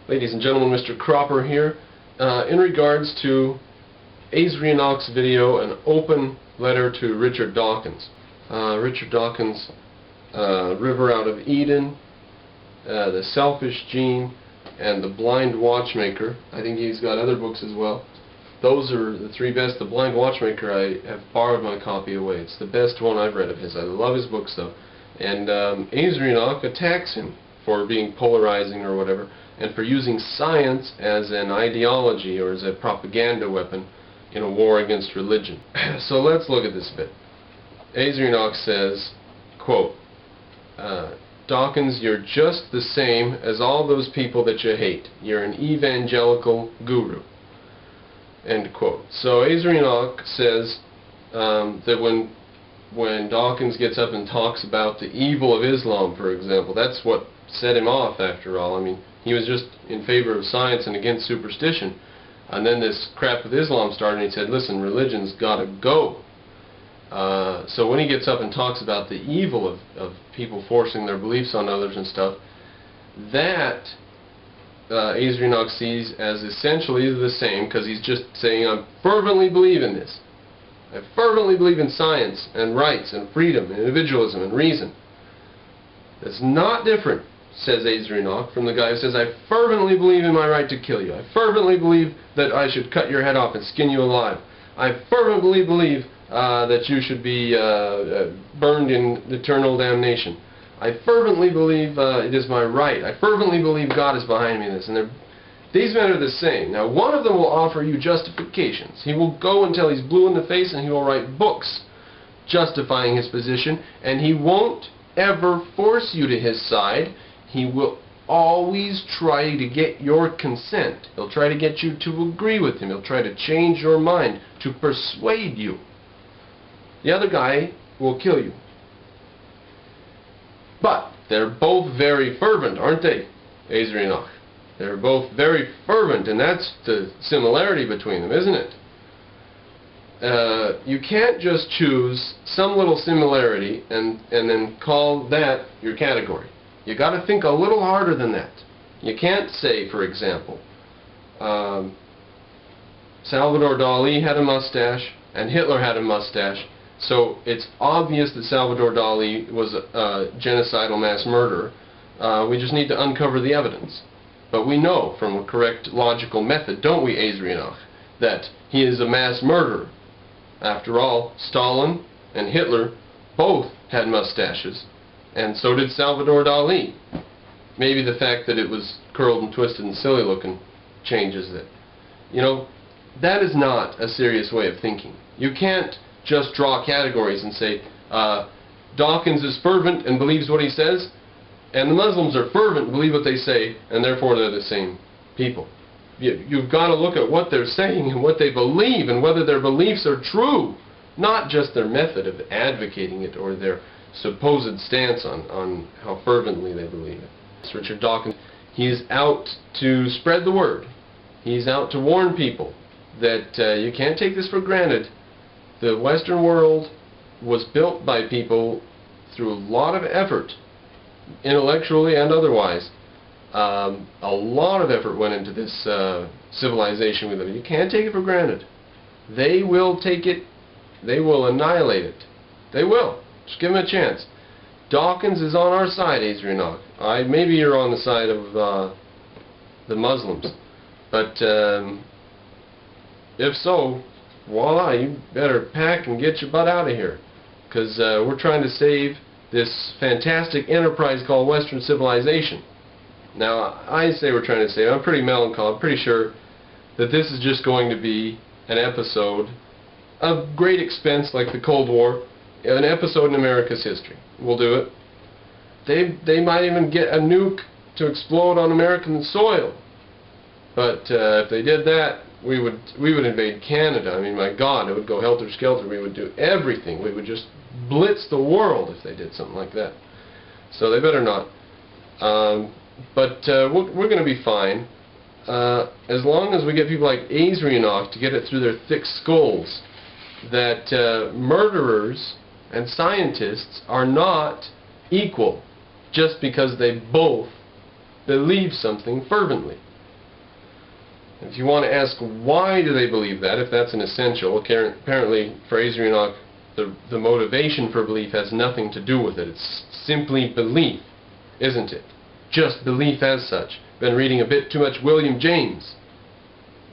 Ladies and gentlemen, Mr. Cropper here. In regards to Azrienoch's video, an open letter to Richard Dawkins. Richard Dawkins, River Out of Eden, The Selfish Gene, and The Blind Watchmaker. I think he's got other books as well. Those are the three best. The Blind Watchmaker, I have borrowed my copy away. It's the best one I've read of his. I love his books though. And Azrienoch attacks him for being polarizing or whatever, and for using science as an ideology or as a propaganda weapon in a war against religion. So let's look at this a bit. Azrienoch says, quote, Dawkins, you're just the same as all those people that you hate. You're an evangelical guru. End quote. So Azrienoch says that when Dawkins gets up and talks about the evil of Islam, for example, that's what set him off after all. I mean, he was just in favor of science and against superstition. And then this crap with Islam started, and he said, listen, religion's got to go. So when he gets up and talks about the evil of people forcing their beliefs on others and stuff, that Azrienoch sees as essentially the same, because he's just saying, I fervently believe in this. I fervently believe in science and rights and freedom and individualism and reason. That's not different, says Azrienoch, from the guy who says, I fervently believe in my right to kill you. I fervently believe that I should cut your head off and skin you alive. I fervently believe that you should be burned in eternal damnation. I fervently believe it is my right. I fervently believe God is behind me in this. And these men are the same. Now, one of them will offer you justifications. He will go until he's blue in the face, and he will write books justifying his position, and he won't ever force you to his side. He will always try to get your consent. He'll try to get you to agree with him. He'll try to change your mind, to persuade you. The other guy will kill you. But they're both very fervent, aren't they, Azrienoch? They're both very fervent, and that's the similarity between them, isn't it? You can't just choose some little similarity and then call that your category. You got to think a little harder than that. You can't say, for example, Salvador Dali had a mustache and Hitler had a mustache, so it's obvious that Salvador Dali was a genocidal mass murderer. We just need to uncover the evidence. But we know from a correct logical method, don't we, Azrienoch, that he is a mass murderer. After all, Stalin and Hitler both had mustaches, and so did Salvador Dali. Maybe the fact that it was curled and twisted and silly looking changes it. You know, that is not a serious way of thinking. You can't just draw categories and say, Dawkins is fervent and believes what he says, and the Muslims are fervent and believe what they say, and therefore they're the same people. You've got to look at what they're saying and what they believe and whether their beliefs are true, not just their method of advocating it or their supposed stance on how fervently they believe it. It's Richard Dawkins. He's out to spread the word. He's out to warn people that you can't take this for granted. The Western world was built by people through a lot of effort, intellectually and otherwise. A lot of effort went into this civilization we live in. You can't take it for granted. They will take it. They will annihilate it. They will. Just give them a chance. Dawkins is on our side, Azrienoch. Maybe you're on the side of the Muslims, but if so, voila, you better pack and get your butt out of here, because we're trying to save this fantastic enterprise called Western civilization. Now, I say we're trying to save. I'm pretty melancholy. I'm pretty sure that this is just going to be an episode of great expense, like the Cold War, an episode in America's history. We'll do it. They might even get a nuke to explode on American soil. But if they did that, we would invade Canada. I mean, my God, it would go helter-skelter. We would do everything. We would just blitz the world if they did something like that. So they better not. But we're going to be fine as long as we get people like Azrienoch to get it through their thick skulls that murderers and scientists are not equal just because they both believe something fervently. If you want to ask why do they believe that, if that's an essential, apparently for Azrienoch the motivation for belief has nothing to do with it. It's simply belief, isn't it? Just belief as such. Been reading a bit too much William James.